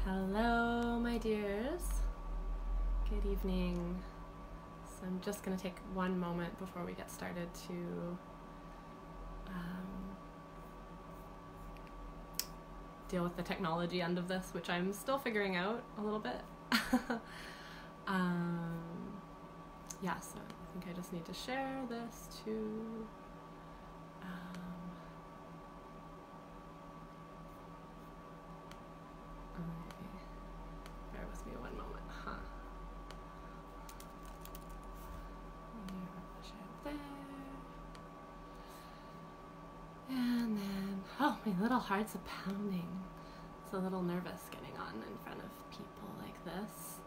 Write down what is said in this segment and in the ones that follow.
Hello, my dears. Good evening. So I'm just going to take one moment before we get started to deal with the technology end of this, which I'm still figuring out a little bit. Yeah, so I think I just need to share this to bear with me one moment, Share there. And then, oh, my little heart's a-pounding. It's a little nervous getting on in front of people like this.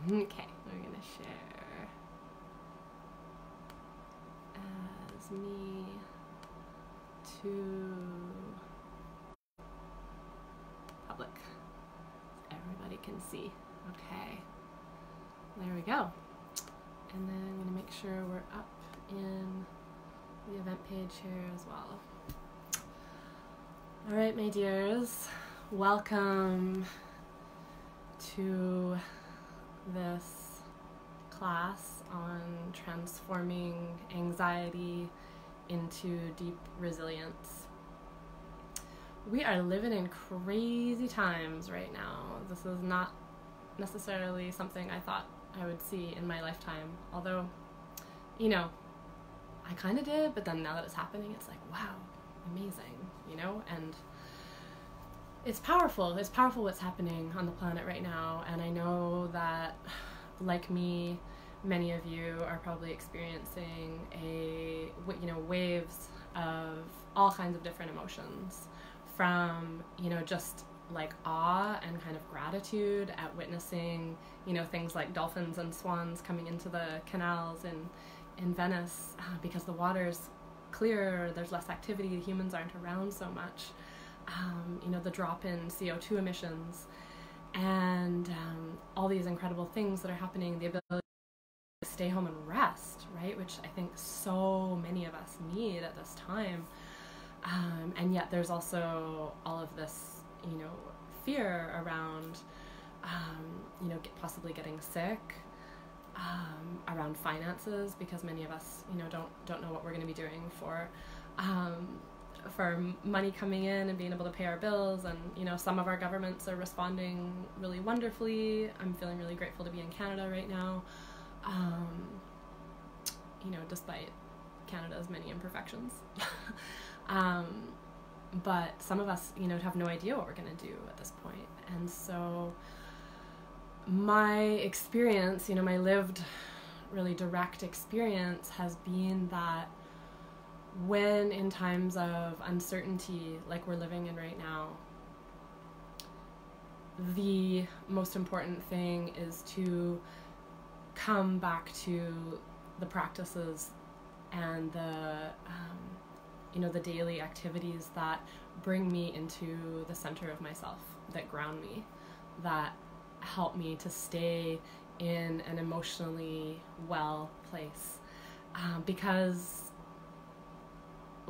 Okay, we're going to share as me to public. Everybody can see. Okay, there we go. And then I'm going to make sure we're up in the event page here as well. All right, my dears, welcome to this class on transforming anxiety into deep resilience. We are living in crazy times right now. This is not necessarily something I thought I would see in my lifetime, although, you know, I kind of did, but then now that it's happening, it's like, wow, amazing, you know, and it's powerful what's happening on the planet right now, and I know that, like me, many of you are probably experiencing waves of all kinds of different emotions, from, just like awe and kind of gratitude at witnessing, things like dolphins and swans coming into the canals in Venice because the water's clearer, there's less activity, humans aren't around so much, the drop in CO2 emissions, and all these incredible things that are happening, the ability to stay home and rest, right, which I think so many of us need at this time, and yet there's also all of this, fear around, possibly getting sick, around finances, because many of us, don't know what we're going to be doing for money coming in and being able to pay our bills. And, some of our governments are responding really wonderfully. I'm feeling really grateful to be in Canada right now, despite Canada's many imperfections. But some of us, have no idea what we're going to do at this point. And so my experience, my lived, really direct experience has been that when in times of uncertainty like we're living in right now, the most important thing is to come back to the practices and the daily activities that bring me into the center of myself, that ground me, that help me to stay in an emotionally well place, because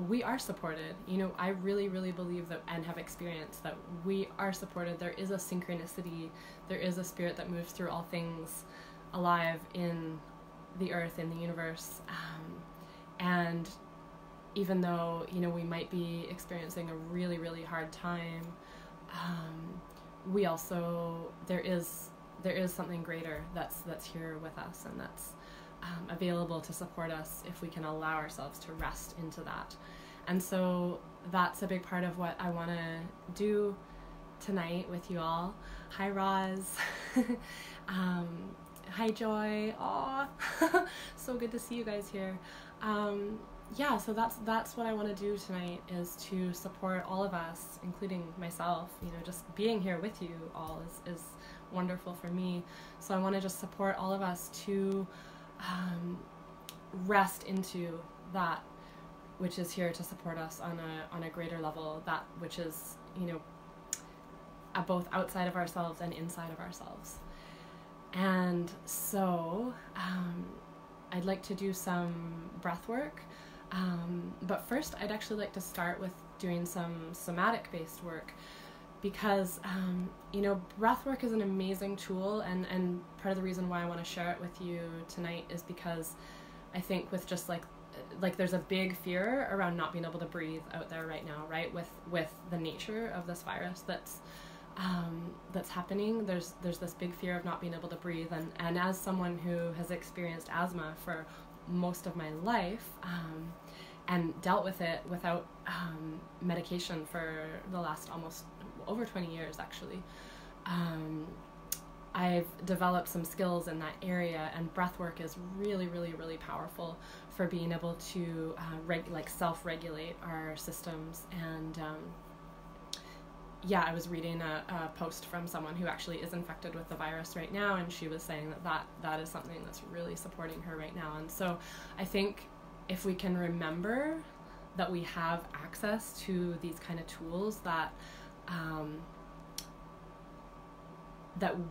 we are supported. I really, really believe that, and have experienced that we are supported. There is a synchronicity, there is a spirit that moves through all things alive in the earth, in the universe, and even though, we might be experiencing a really, really hard time, we also, there is something greater that's here with us, and that's available to support us if we can allow ourselves to rest into that. And so that's a big part of what I want to do tonight with you all. Hi, Roz. Hi, Joy. Aw, so good to see you guys here. Yeah, so that's what I want to do tonight, is to support all of us, including myself. Just being here with you all is wonderful for me. So I want to just support all of us to rest into that which is here to support us on a greater level, that which is, both outside of ourselves and inside of ourselves. And so I'd like to do some breath work. But first, I'd actually like to start with doing some somatic-based work, because breath work is an amazing tool, and part of the reason why I want to share it with you tonight is because I think with just like there's a big fear around not being able to breathe out there right now, right? With the nature of this virus that's happening, there's this big fear of not being able to breathe, and as someone who has experienced asthma for most of my life, and dealt with it without medication for the last almost over 20 years actually, I've developed some skills in that area, and breath work is really, really, really powerful for being able to self-regulate our systems. And I was reading a post from someone who actually is infected with the virus right now, and she was saying that is something that's really supporting her right now. And so I think if we can remember that we have access to these kind of tools, that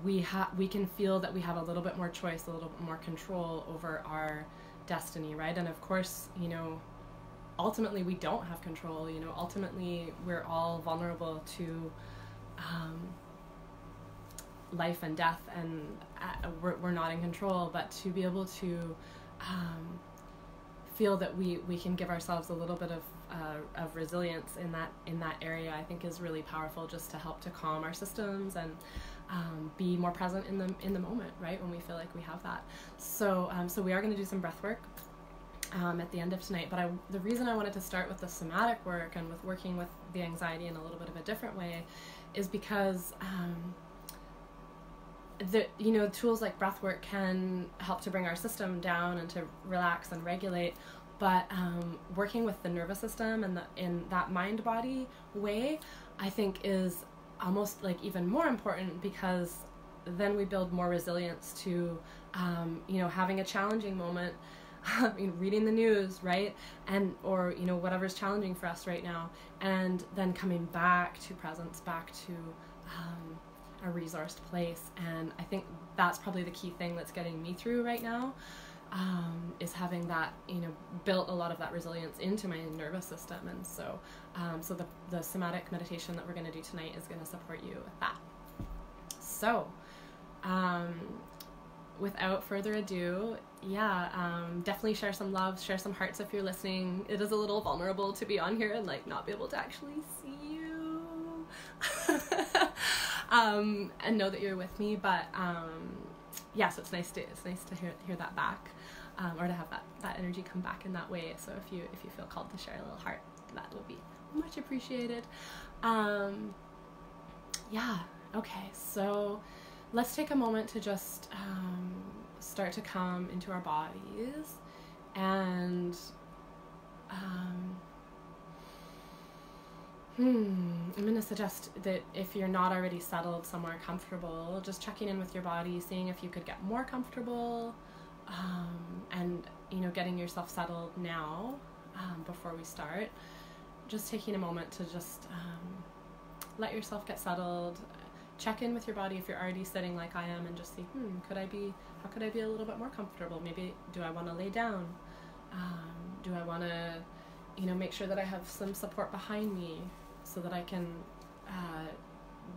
we can feel that we have a little bit more choice, a little bit more control over our destiny, right? And of course, ultimately we don't have control. Ultimately we're all vulnerable to life and death, and we're not in control. But to be able to feel that we can give ourselves a little bit of resilience in that area, I think is really powerful, just to help to calm our systems and be more present in the moment, right, when we feel like we have that. So we are going to do some breath work at the end of tonight. But the reason I wanted to start with the somatic work and with working with the anxiety in a little bit of a different way is because tools like breath work can help to bring our system down and to relax and regulate. But working with the nervous system and in that mind-body way, I think is almost like even more important, because then we build more resilience to having a challenging moment, reading the news, right, or whatever's challenging for us right now, and then coming back to presence, back to a resourced place. And I think that's probably the key thing that's getting me through right now, is having that, built a lot of that resilience into my nervous system. And so the somatic meditation that we're going to do tonight is going to support you with that. So without further ado, definitely share some love, share some hearts if you're listening. It is a little vulnerable to be on here and not be able to actually see you and know that you're with me. But so it's nice to hear that back, or to have that energy come back in that way. So if you feel called to share a little heart, that will be much appreciated. Okay, so let's take a moment to just start to come into our bodies, and I'm going to suggest that if you're not already settled somewhere comfortable, just checking in with your body, seeing if you could get more comfortable, and getting yourself settled now, before we start. Just taking a moment to just let yourself get settled. Check in with your body if you're already sitting like I am, and just see, how could I be a little bit more comfortable? Maybe do I want to lay down? Do I want to make sure that I have some support behind me so that I can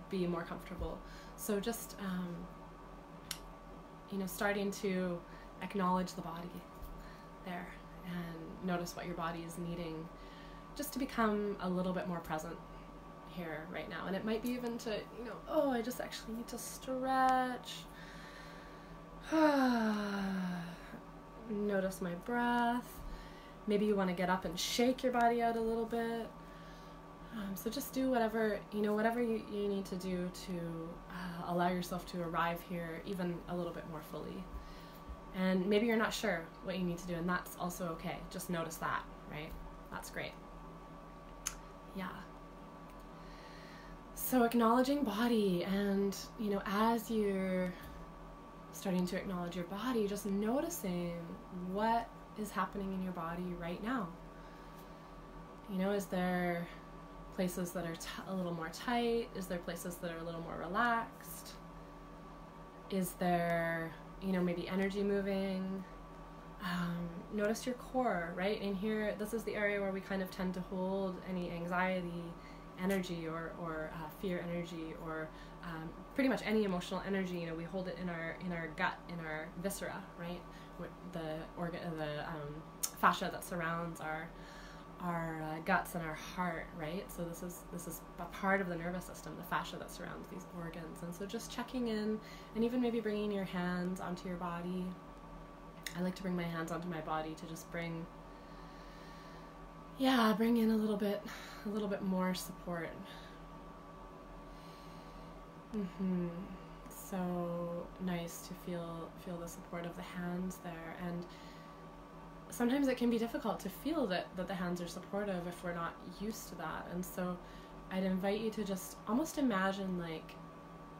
be more comfortable? So just starting to acknowledge the body there, and notice what your body is needing, just to become a little bit more present here right now. And it might be even to, I just actually need to stretch. Notice my breath. Maybe you want to get up and shake your body out a little bit. So just do whatever you need to do to allow yourself to arrive here even a little bit more fully. And maybe you're not sure what you need to do, and that's also okay. Just notice that, right? That's great. Yeah. So acknowledging body, and as you're starting to acknowledge your body, just noticing what is happening in your body right now. Is there places that are a little more tight? Is there places that are a little more relaxed? Is there, maybe energy moving? Notice your core, right? In here, this is the area where we kind of tend to hold any anxiety energy or fear energy or pretty much any emotional energy. You know, we hold it in our gut, in our viscera, right? The fascia that surrounds our guts and our heart, right? So this is a part of the nervous system, the fascia that surrounds these organs. And so just checking in, and even maybe bringing your hands onto your body. I like to bring my hands onto my body to just bring in a little bit more support. So nice to feel the support of the hands there. And sometimes it can be difficult to feel that the hands are supportive if we're not used to that. And so I'd invite you to just almost imagine, like,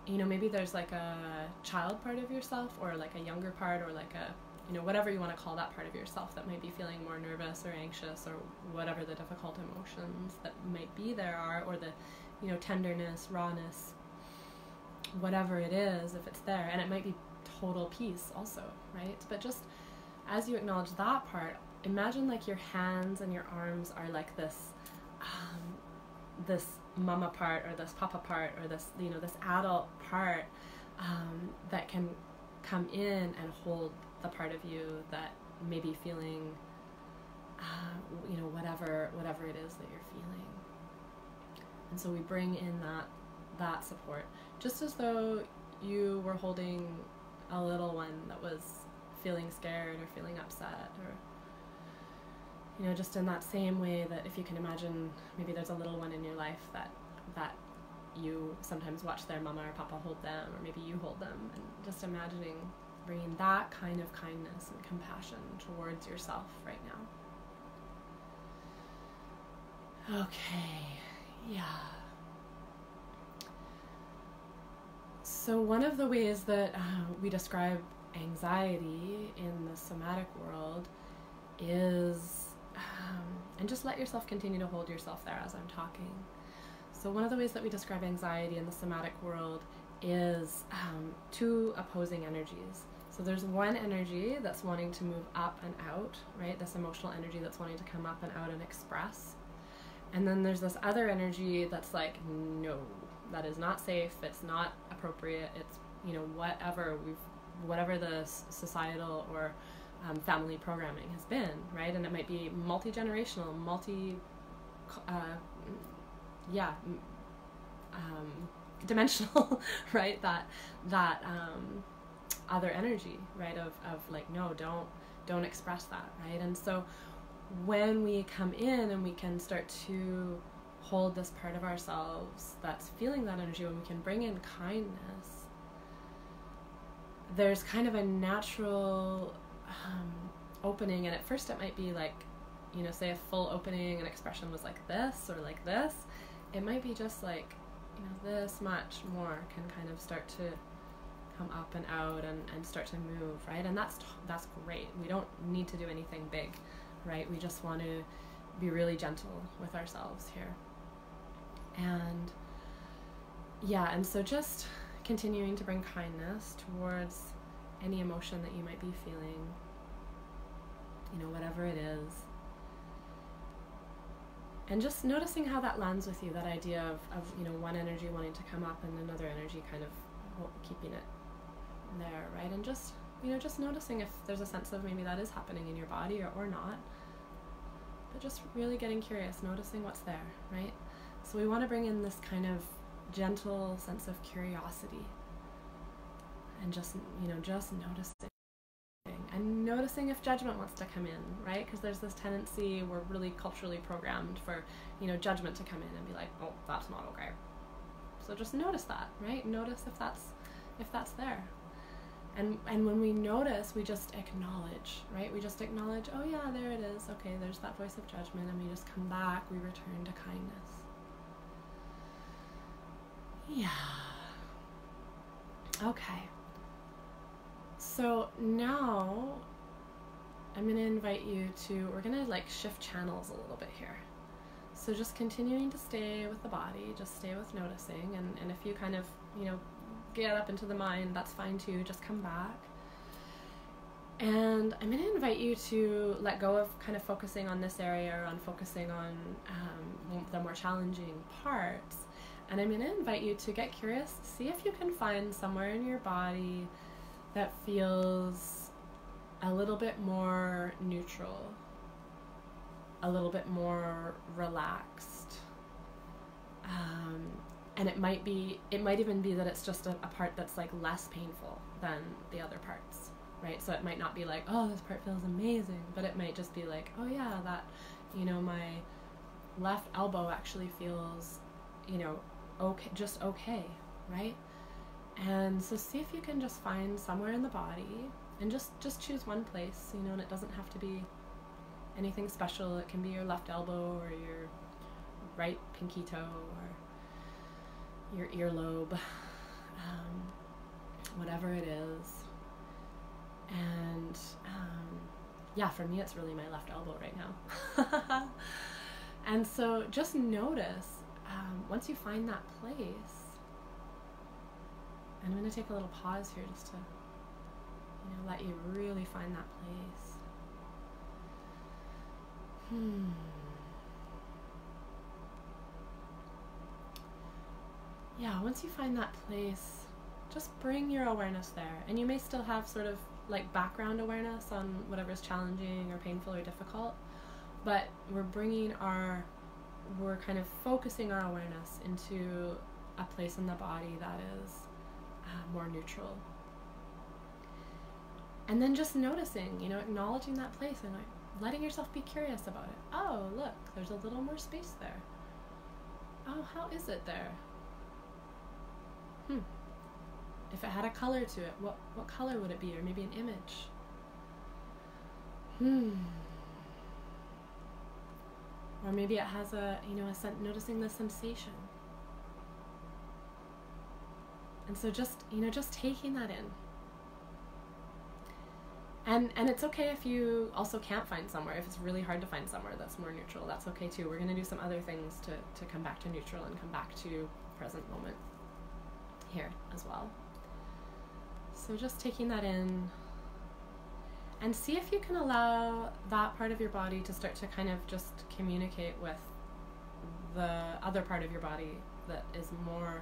you know, maybe there's like a child part of yourself, or like a younger part, or like a, you know, whatever you want to call that part of yourself that might be feeling more nervous or anxious, or whatever the difficult emotions that might be there are, or the, you know, tenderness, rawness, whatever it is, if it's there. And it might be total peace also, right? But just as you acknowledge that part, imagine like your hands and your arms are like this this mama part, or this papa part, or this, you know, this adult part that can come in and hold the part of you that may be feeling you know, whatever it is that you're feeling. And so we bring in that support, just as though you were holding a little one that was feeling scared or feeling upset, or, you know, just in that same way that if you can imagine, maybe there's a little one in your life that you sometimes watch their mama or papa hold them, or maybe you hold them, and just imagining bringing that kind of kindness and compassion towards yourself right now. Okay, yeah. So one of the ways that we describe anxiety in the somatic world is, and just let yourself continue to hold yourself there as I'm talking. So one of the ways that we describe anxiety in the somatic world is two opposing energies. So there's one energy that's wanting to move up and out, right? This emotional energy that's wanting to come up and out and express. And then there's this other energy that's like, no, that is not safe, it's not appropriate, it's, you know, whatever the societal or family programming has been, right? And it might be multi-generational, dimensional, right? That other energy, right? Of like, no, don't express that, right? And so when we come in and we can start to hold this part of ourselves that's feeling that energy, when we can bring in kindness, there's kind of a natural opening. And at first it might be like, you know, say a full opening and expression was like this or like this. It might be just like, you know, this much more can kind of start to come up and out and start to move, right? And that's great. We don't need to do anything big, right? We just want to be really gentle with ourselves here. And yeah, and so just continuing to bring kindness towards any emotion that you might be feeling, you know, whatever it is. And just noticing how that lands with you, that idea of you know, one energy wanting to come up and another energy kind of keeping it there, right? And just, you know, just noticing if there's a sense of maybe that is happening in your body or not. But just really getting curious, noticing what's there, right? So we want to bring in this kind of gentle sense of curiosity and just, you know, just noticing. And noticing if judgment wants to come in, right? Because there's this tendency, we're really culturally programmed for, you know, judgment to come in and be like, oh, that's not okay. So just notice that, right? Notice if that's there. And when we notice, we just acknowledge, right? We just acknowledge, oh yeah, there it is. Okay, there's that voice of judgment, and we just come back, we return to kindness. Yeah. Okay. So now I'm going to invite you to, we're going to like shift channels a little bit here. So just continuing to stay with the body, just stay with noticing, and if you kind of, you know, get up into the mind, that's fine too, just come back. And I'm going to invite you to let go of kind of focusing on this area or on focusing on the more challenging parts. And I'm going to invite you to get curious, see if you can find somewhere in your body that feels a little bit more neutral, a little bit more relaxed. And it might even be that it's just a part that's like less painful than the other parts, right? So it might not be like, oh, this part feels amazing, but it might just be like, oh yeah, that, my left elbow actually feels, okay, just okay, right? And so see if you can just find somewhere in the body and just choose one place, and it doesn't have to be anything special. It can be your left elbow or your right pinky toe or your earlobe, whatever it is. And yeah, for me it's really my left elbow right now. And so just notice, once you find that place, and I'm going to take a little pause here just to let you really find that place. Yeah, once you find that place, just bring your awareness there. And you may still have sort of like background awareness on whatever's challenging or painful or difficult, but we're kind of focusing our awareness into a place in the body that is more neutral. And then just noticing, acknowledging that place and like letting yourself be curious about it. Oh, look, there's a little more space there. Oh, how is it there? If it had a color to it, what color would it be? Or maybe an image? Or maybe it has noticing the sensation. And so just taking that in. And it's okay if you also can't find somewhere. If it's really hard to find somewhere that's more neutral, that's okay too. We're going to do some other things to come back to neutral and come back to present moment here as well. So just taking that in, and see if you can allow that part of your body to start to kind of just communicate with the other part of your body that is more,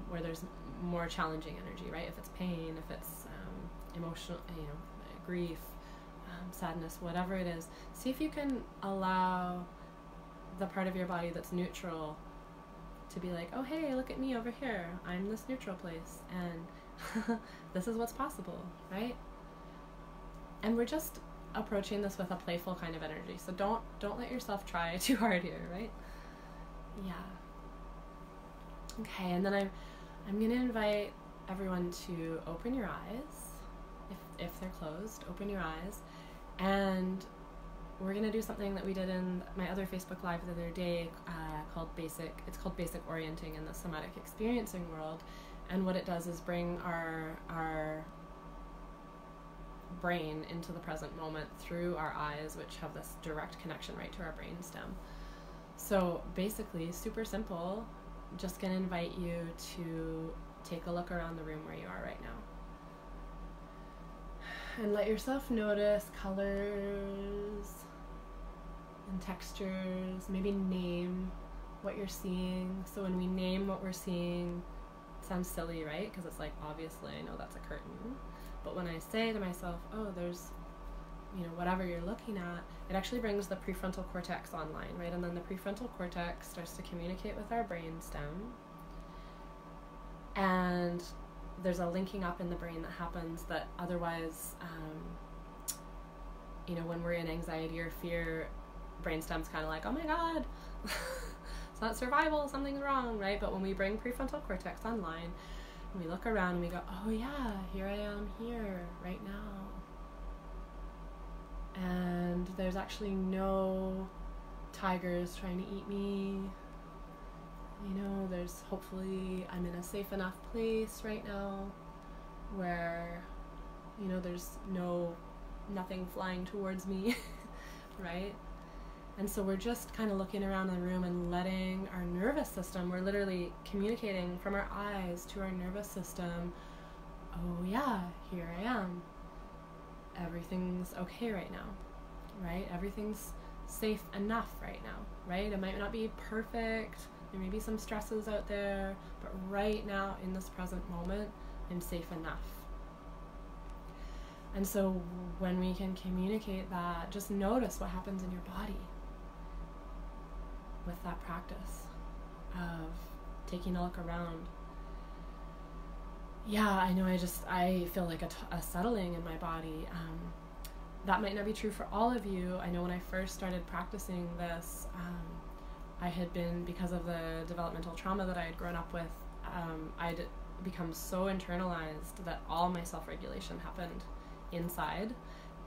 where there's more challenging energy, right? If it's pain, if it's emotional, grief, sadness, whatever it is, see if you can allow the part of your body that's neutral to be like, oh hey, look at me over here, I'm this neutral place, and this is what's possible, right? And we're just approaching this with a playful kind of energy, so don't let yourself try too hard here, right? Yeah. Okay, and then I'm gonna invite everyone to open your eyes. If they're closed, open your eyes, and we're going to do something that we did in my other Facebook Live the other day called Basic Orienting in the Somatic Experiencing World. And what it does is bring our brain into the present moment through our eyes, which have this direct connection right to our brainstem. So basically, super simple, just going to invite you to take a look around the room where you are right now. And let yourself notice colors and textures. Maybe name what you're seeing. So when we name what we're seeing, it sounds silly, right? Because it's like, obviously, I know that's a curtain. But when I say to myself, oh, there's, whatever you're looking at, it actually brings the prefrontal cortex online, right? And then the prefrontal cortex starts to communicate with our brainstem. And there's a linking up in the brain that happens that otherwise, when we're in anxiety or fear, brainstem's kind of like, oh my god, it's not survival, something's wrong, right? But when we bring prefrontal cortex online, we look around and we go, oh yeah, here I am here right now. And there's actually no tigers trying to eat me. There's hopefully I'm in a safe enough place right now where, there's nothing flying towards me, right? And so we're just kind of looking around the room and letting our nervous system, we're literally communicating from our eyes to our nervous system, oh yeah, here I am. everything's okay right now, right? Everything's safe enough right now, right? It might not be perfect. There may be some stresses out there, but right now in this present moment, I'm safe enough. And so when we can communicate that, just notice what happens in your body with that practice of taking a look around. Yeah, I know, I feel like a settling in my body. That might not be true for all of you. I know when I first started practicing this, I had been, because of the developmental trauma that I had grown up with, I'd become so internalized that all my self-regulation happened inside.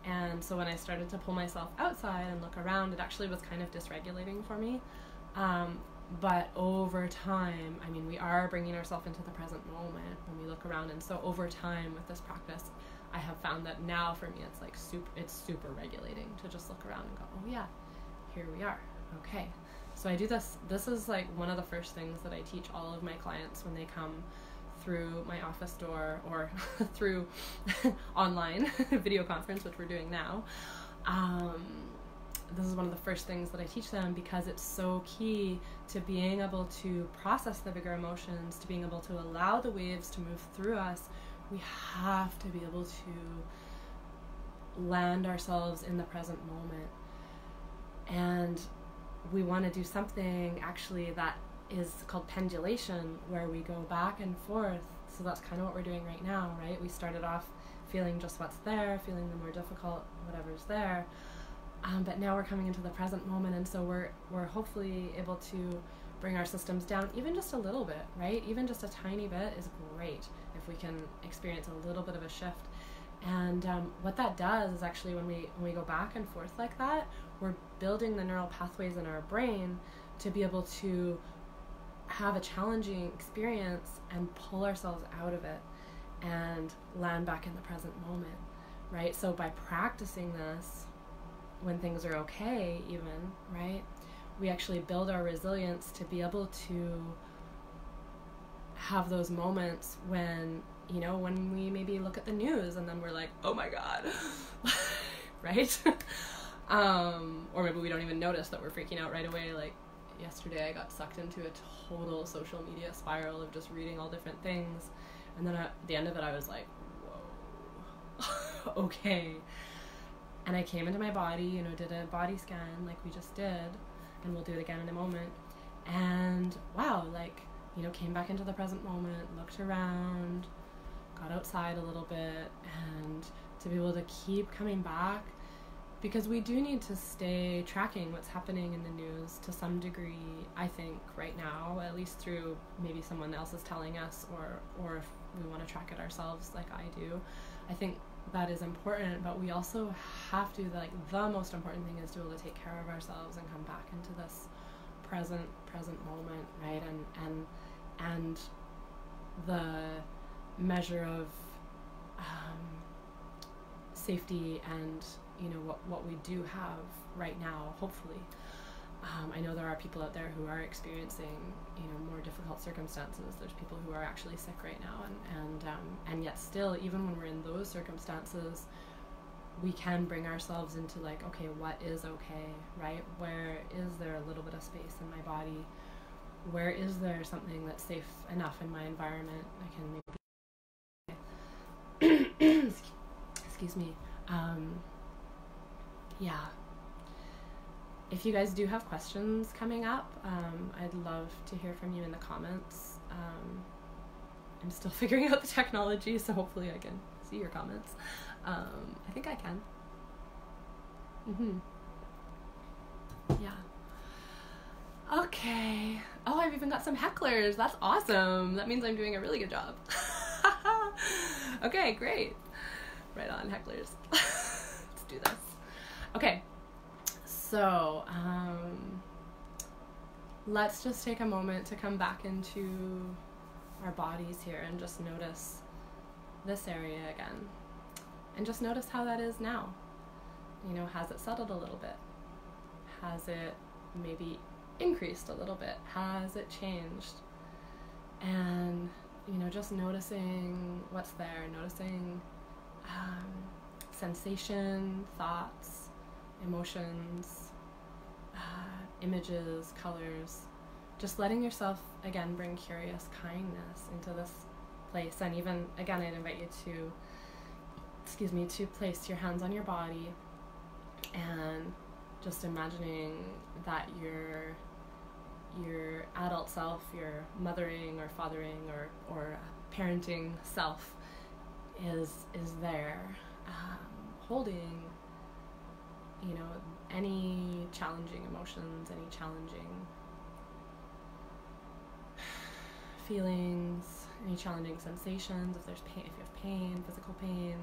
And so when I started to pull myself outside and look around, it actually was kind of dysregulating for me. But over time, I mean, we are bringing ourselves into the present moment when we look around. And so over time with this practice, I have found that now for me, it's like super regulating to just look around and go, oh yeah, here we are. Okay. So I do this. This is like one of the first things that I teach all of my clients when they come through my office door or through online video conference, which we're doing now. This is one of the first things that I teach them, because it's so key to being able to process the bigger emotions, to being able to allow the waves to move through us. We have to be able to land ourselves in the present moment. And we want to do something actually that is called pendulation, where we go back and forth. So that's kind of what we're doing right now, right? We started off feeling just what's there, feeling the more difficult whatever's there. But now we're coming into the present moment, and so we're hopefully able to bring our systems down even just a little bit, right? Even just a tiny bit is great if we can experience a little bit of a shift. And what that does is actually when we go back and forth like that, we're building the neural pathways in our brain to be able to have a challenging experience and pull ourselves out of it and land back in the present moment, right? So by practicing this, when things are okay even, right, we actually build our resilience to be able to have those moments when, you know, when we maybe look at the news and then we're like, oh my God, right? Or maybe we don't even notice that we're freaking out right away. Like yesterday I got sucked into a total social media spiral of just reading all different things. And then at the end of it, I was like, whoa, okay. And I came into my body, you know, did a body scan like we just did, and we'll do it again in a moment. And wow, like, you know, came back into the present moment, looked around, got outside a little bit, and to be able to keep coming back, because we do need to stay tracking what's happening in the news to some degree, I think, right now, at least through maybe someone else is telling us, or if we want to track it ourselves like I do. I think that is important, but we also have to, like, the most important thing is to be able to take care of ourselves and come back into this present moment, right? And the measure of safety and, you know, what we do have right now, hopefully. I know there are people out there who are experiencing, you know, more difficult circumstances. There's people who are actually sick right now, and yet still, even when we're in those circumstances, we can bring ourselves into like, okay, what is okay, right? Where is there a little bit of space in my body? Where is there something that's safe enough in my environment? I can maybe excuse me. Yeah. If you guys do have questions coming up, I'd love to hear from you in the comments. I'm still figuring out the technology, so hopefully I can see your comments. I think I can. Yeah. Okay. Oh, I've even got some hecklers. That's awesome. That means I'm doing a really good job. Okay, great. Right on, hecklers. Let's do this. Okay. So, let's just take a moment to come back into our bodies here and just notice this area again. And just notice how that is now. You know, has it settled a little bit? Has it maybe increased a little bit? Has it changed? And, you know, just noticing what's there, noticing sensation, thoughts, emotions, images, colors. Just letting yourself, again, bring curious kindness into this place. And even, again, I'd invite you to place your hands on your body and just imagining that your adult self, your mothering or fathering or parenting self is there, holding, any challenging emotions, any challenging feelings, any challenging sensations, if there's pain, if you have pain, physical pain,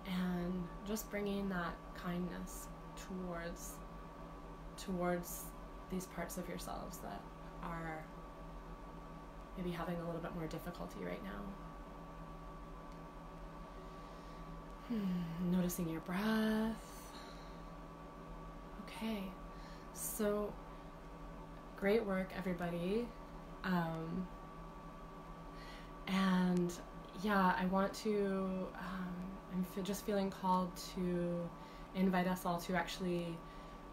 and just bringing that kindness towards these parts of yourselves that are maybe having a little bit more difficulty right now. Noticing your breath. Okay, so great work, everybody. And yeah, I want to, I'm just feeling called to invite us all to actually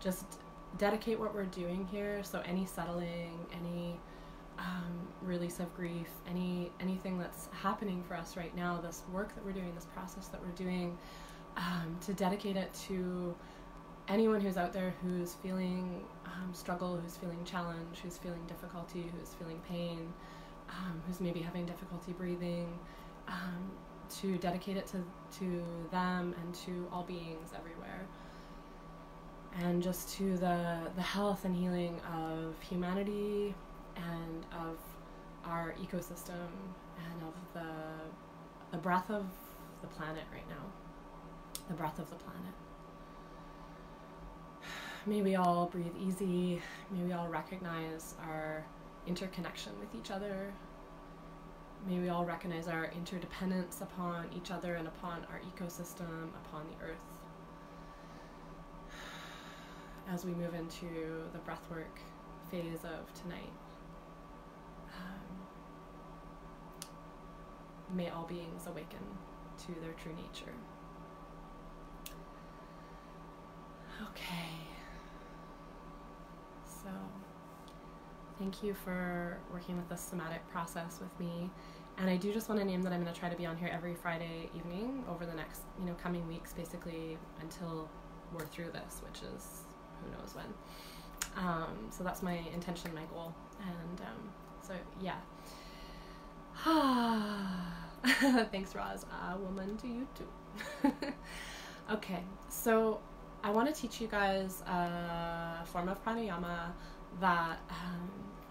just dedicate what we're doing here. So any settling, any release of grief, anything that's happening for us right now, this work that we're doing, this process that we're doing, to dedicate it to anyone who's out there who's feeling struggle, who's feeling challenge, who's feeling difficulty, who's feeling pain, who's maybe having difficulty breathing, to dedicate it to them and to all beings everywhere. And just to the health and healing of humanity and of our ecosystem and of the breath of the planet right now. The breath of the planet. May we all breathe easy. May we all recognize our interconnection with each other. May we all recognize our interdependence upon each other and upon our ecosystem, upon the earth. As we move into the breathwork phase of tonight, may all beings awaken to their true nature. Okay. So, thank you for working with this somatic process with me. And I do just want to name that I'm going to try to be on here every Friday evening over the next, coming weeks, basically until we're through this, which is who knows when. So that's my intention, my goal. And so, yeah. Thanks, Roz. Woman to you too. Okay, so I want to teach you guys a form of pranayama that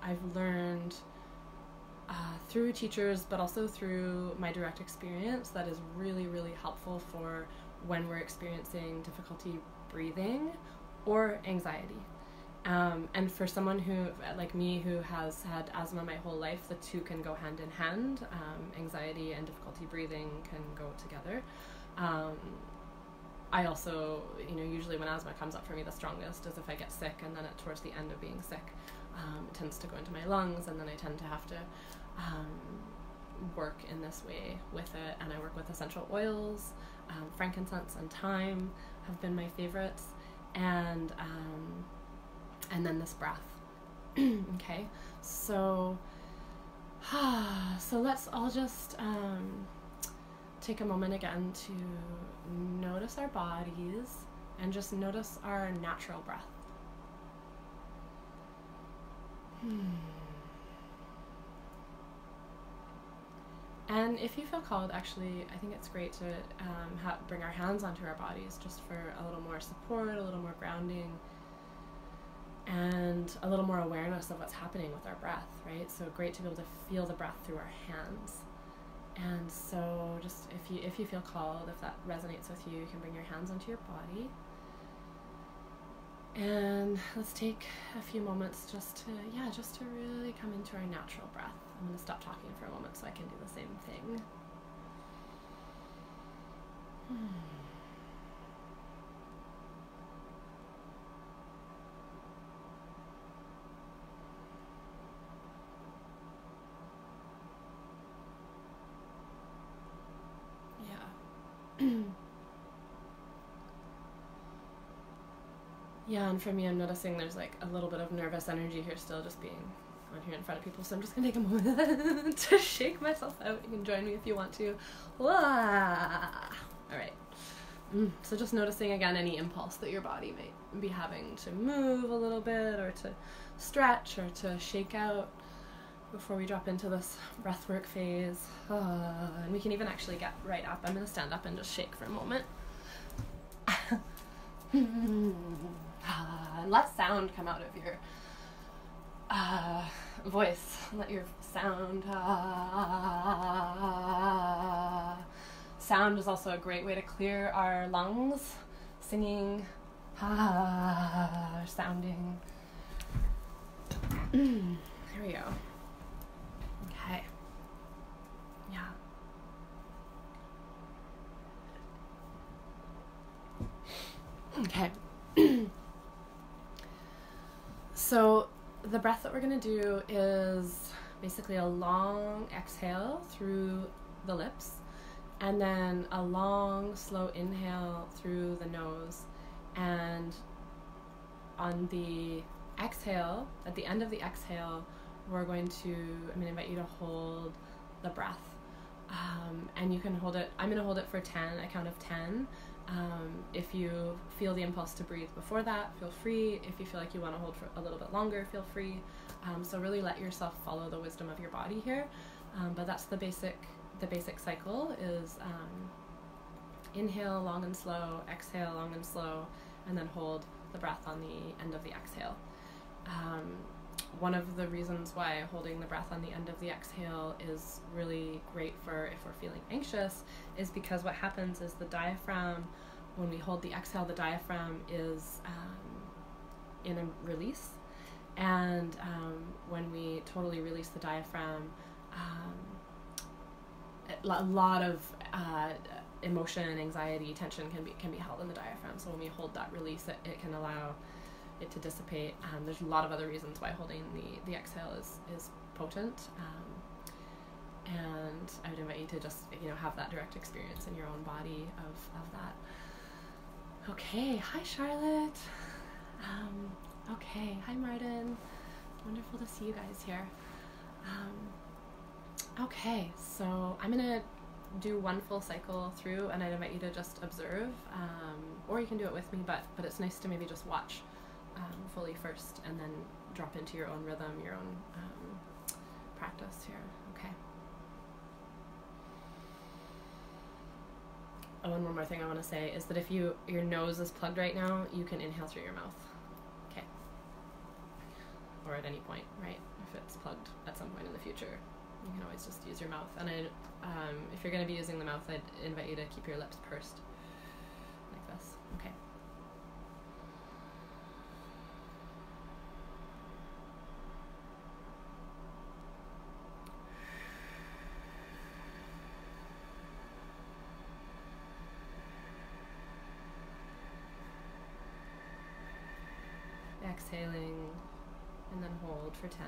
I've learned through teachers, but also through my direct experience, that is really, really helpful for when we're experiencing difficulty breathing or anxiety. And for someone who, like me, who has had asthma my whole life, the two can go hand in hand. Anxiety and difficulty breathing can go together. I also, usually when asthma comes up for me the strongest is if I get sick, and then towards the end of being sick, it tends to go into my lungs, and then I tend to have to work in this way with it. And I work with essential oils, frankincense and thyme have been my favorites, and then this breath. Okay, so let's all just take a moment again to notice our bodies and just notice our natural breath. And if you feel called, actually, I think it's great to bring our hands onto our bodies just for a little more support, a little more grounding, and a little more awareness of what's happening with our breath, right? So great to be able to feel the breath through our hands. And so just if you feel called, if that resonates with you, you can bring your hands onto your body. And let's take a few moments just to really come into our natural breath. I'm going to stop talking for a moment so I can do the same thing. Yeah. Yeah, and for me, I'm noticing there's like a little bit of nervous energy here still, just being on here in front of people. So I'm just gonna take a moment to shake myself out. You can join me if you want to. All right. So just noticing again any impulse that your body might be having to move a little bit, or to stretch, or to shake out before we drop into this breathwork phase. And we can even actually get right up. I'm gonna stand up and just shake for a moment. And let sound come out of your voice. Let your sound. Sound is also a great way to clear our lungs. Singing, sounding. Here we go. Okay. Yeah. Okay. So the breath that we're going to do is basically a long exhale through the lips, and then a long, slow inhale through the nose. And on the exhale, at the end of the exhale, I'm going to invite you to hold the breath. And you can hold it, I'm going to hold it for 10, a count of 10. If you feel the impulse to breathe before that, feel free. If you feel like you want to hold for a little bit longer, feel free. So really let yourself follow the wisdom of your body here. But that's the basic cycle is inhale long and slow, exhale long and slow, and then hold the breath on the end of the exhale. One of the reasons why holding the breath on the end of the exhale is really great for if we're feeling anxious is because what happens is the diaphragm, when we hold the exhale, the diaphragm is in a release. And when we totally release the diaphragm, a lot of emotion, anxiety, tension can be held in the diaphragm. So when we hold that release, it can allow it to dissipate. There's a lot of other reasons why holding the exhale is potent. And I would invite you to just have that direct experience in your own body of that. Okay, hi Charlotte. Okay, hi Martin. Wonderful to see you guys here. Okay, so I'm gonna do one full cycle through, and I'd invite you to just observe, or you can do it with me, but it's nice to maybe just watch fully first, and then drop into your own rhythm, your own practice here. Okay. Oh, and one more thing I want to say is that if your nose is plugged right now, you can inhale through your mouth. Okay. Or at any point, right? If it's plugged at some point in the future, you can always just use your mouth. And if you're going to be using the mouth, I'd invite you to keep your lips pursed, like this. Okay. Exhaling, and then hold for 10.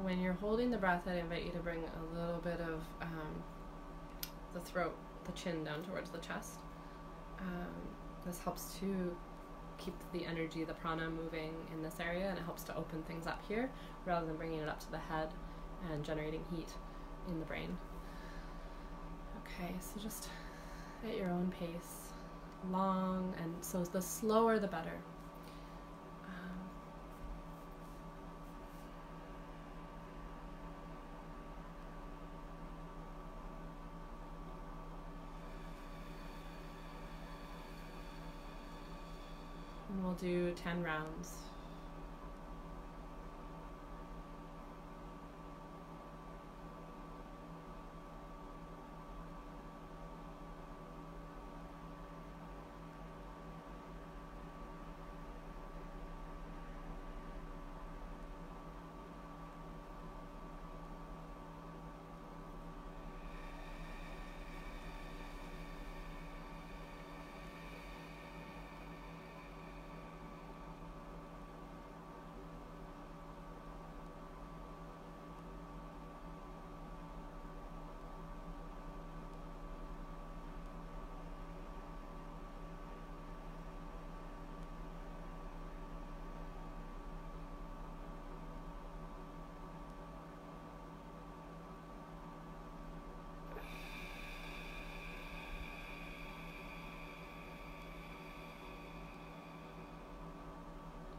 When you're holding the breath, I'd invite you to bring a little bit of the throat, the chin down towards the chest. This helps to keep the energy, the prana, moving in this area, and it helps to open things up here rather than bringing it up to the head and generating heat in the brain. Okay, so just at your own pace, long, and so the slower the better. And we'll do 10 rounds.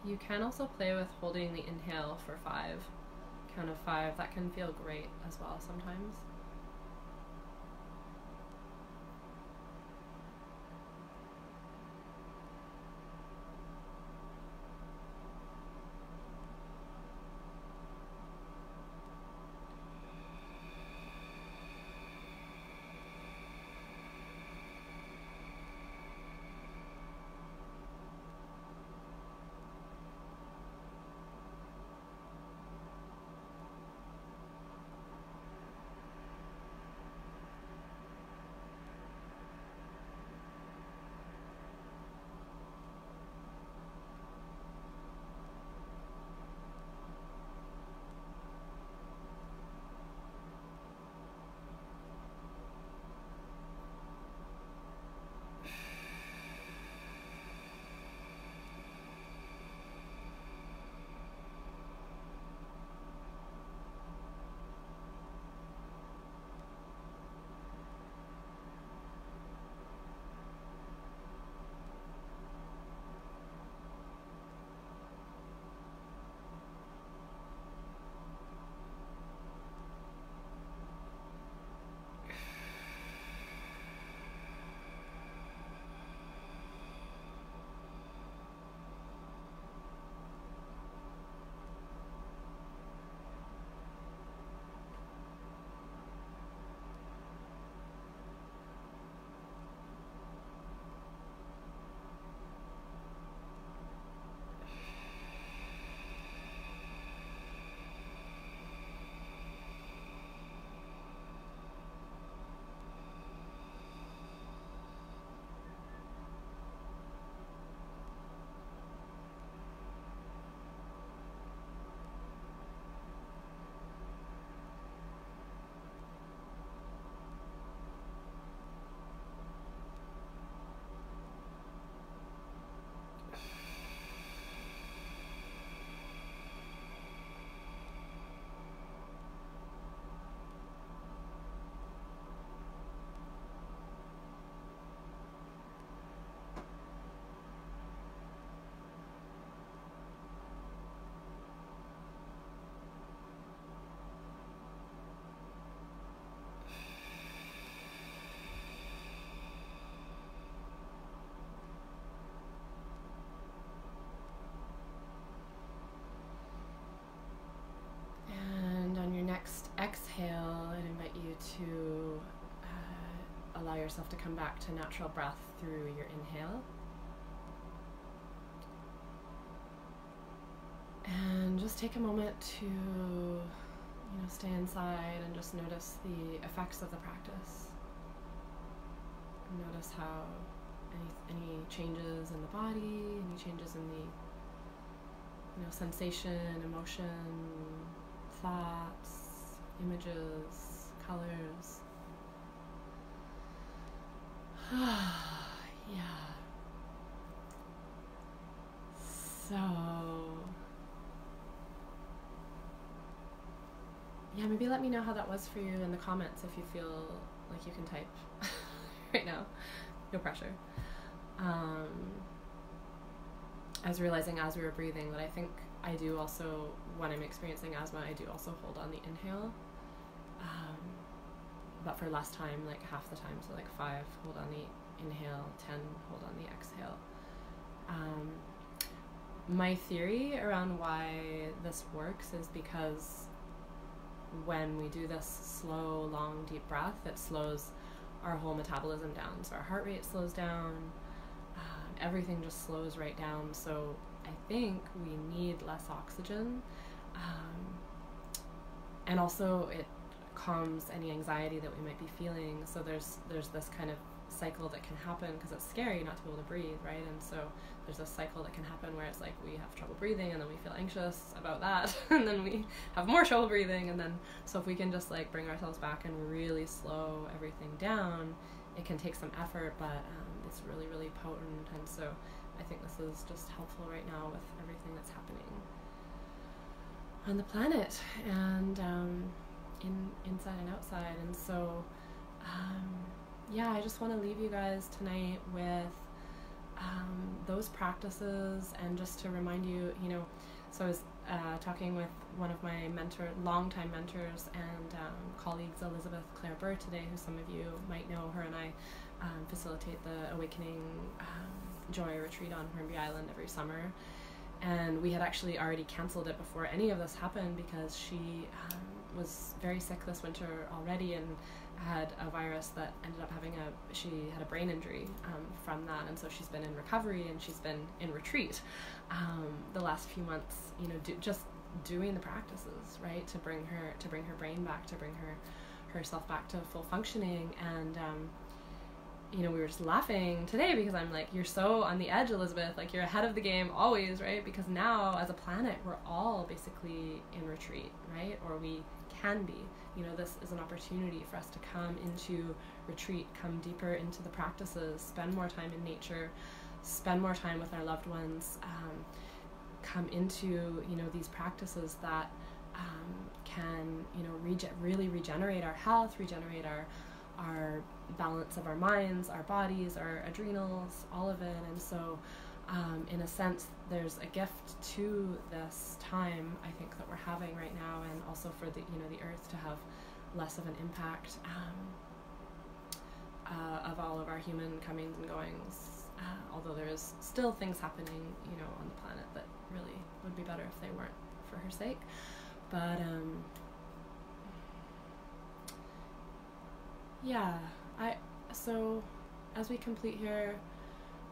You can also play with holding the inhale for 5, count of 5. That can feel great as well sometimes. Next exhale, I'd invite you to allow yourself to come back to natural breath through your inhale. And just take a moment to, stay inside and just notice the effects of the practice. Notice how any changes in the body, any changes in the, sensation, emotion, thoughts, images, colors. Yeah. So, maybe let me know how that was for you in the comments if you feel like you can type right now. No pressure. I was realizing as we were breathing that I think I do also, when I'm experiencing asthma, I do also hold on the inhale, but for less time, like half the time, so like 5, hold on the inhale, 10, hold on the exhale. My theory around why this works is because when we do this slow, long, deep breath, it slows our whole metabolism down. So our heart rate slows down, everything just slows right down. So I think we need less oxygen, and also it calms any anxiety that we might be feeling. So there's this kind of cycle that can happen, because it's scary not to be able to breathe, right? And so there's this cycle that can happen where it's like we have trouble breathing, and then we feel anxious about that, and then we have more trouble breathing, and then so if we can just like bring ourselves back and really slow everything down, it can take some effort, but it's really, really potent. And so I think this is just helpful right now with everything that's happening on the planet, and inside and outside. And so I just want to leave you guys tonight with those practices, and just to remind you, so I was talking with one of my longtime mentors and colleagues, Elizabeth Claire Burr, today, who some of you might know. Her and I facilitate the Awakening Joy Retreat on Hornby Island every summer. And we had actually already canceled it before any of this happened, because she was very sick this winter already and had a virus that ended up she had a brain injury from that, and so she's been in recovery and she's been in retreat the last few months, just doing the practices, right, to bring her brain back, to bring herself back to full functioning. And we were just laughing today because I'm like, you're so on the edge, Elizabeth, like you're ahead of the game always, right? Because now as a planet, we're all basically in retreat, right? Or we can be. This is an opportunity for us to come into retreat, come deeper into the practices, spend more time in nature, spend more time with our loved ones, come into, these practices that can, really regenerate our health, regenerate our balance of our minds, our bodies, our adrenals, all of it. And so in a sense, there's a gift to this time, I think, that we're having right now, and also for the earth to have less of an impact of all of our human comings and goings, although there is still things happening, on the planet that really would be better if they weren't for her sake. But so as we complete here,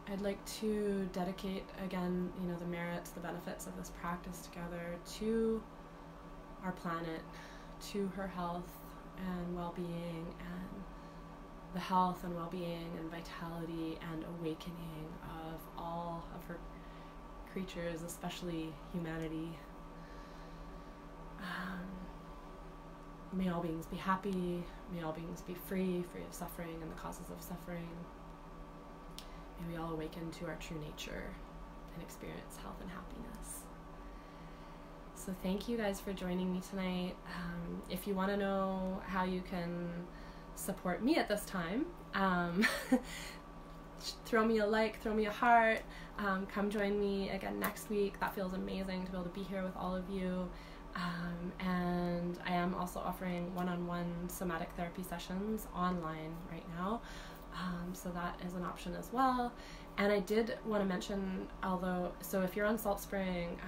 I'd like to dedicate again, the merits, the benefits of this practice together to our planet, to her health and well-being, and the health and well-being and vitality and awakening of all of her creatures, especially humanity. May all beings be happy, may all beings be free of suffering and the causes of suffering. May we all awaken to our true nature and experience health and happiness. So thank you guys for joining me tonight. If you want to know how you can support me at this time, throw me a like, throw me a heart, come join me again next week. That feels amazing to be able to be here with all of you. And I am also offering one-on-one somatic therapy sessions online right now. So that is an option as well. And I did want to mention, so if you're on Salt Spring,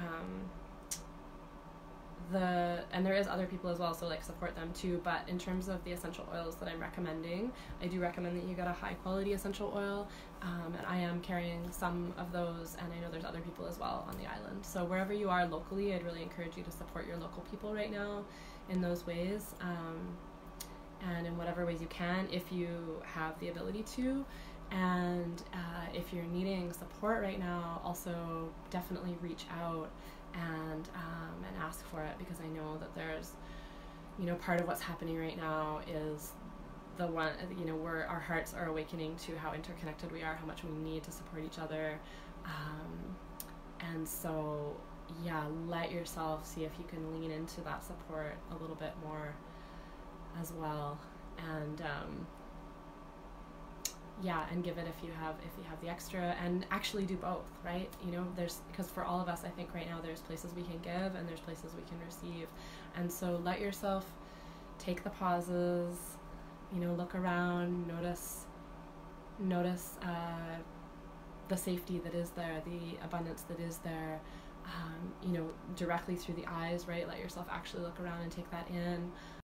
and there is other people as well, so support them too, but in terms of the essential oils that I'm recommending, I do recommend that you get a high quality essential oil, and I am carrying some of those, and I know there's other people as well on the island. So wherever you are locally, I'd really encourage you to support your local people right now in those ways, and in whatever ways you can, if you have the ability to. And if you're needing support right now, also definitely reach out and ask for it, because I know that there's, part of what's happening right now is the one, where our hearts are awakening to how interconnected we are, how much we need to support each other. And so, let yourself see if you can lean into that support a little bit more as well. And and give it if you have the extra, and actually do both, right? Because for all of us, I think right now there's places we can give and there's places we can receive. And so let yourself take the pauses, look around, notice the safety that is there, the abundance that is there, directly through the eyes, right? Let yourself actually look around and take that in.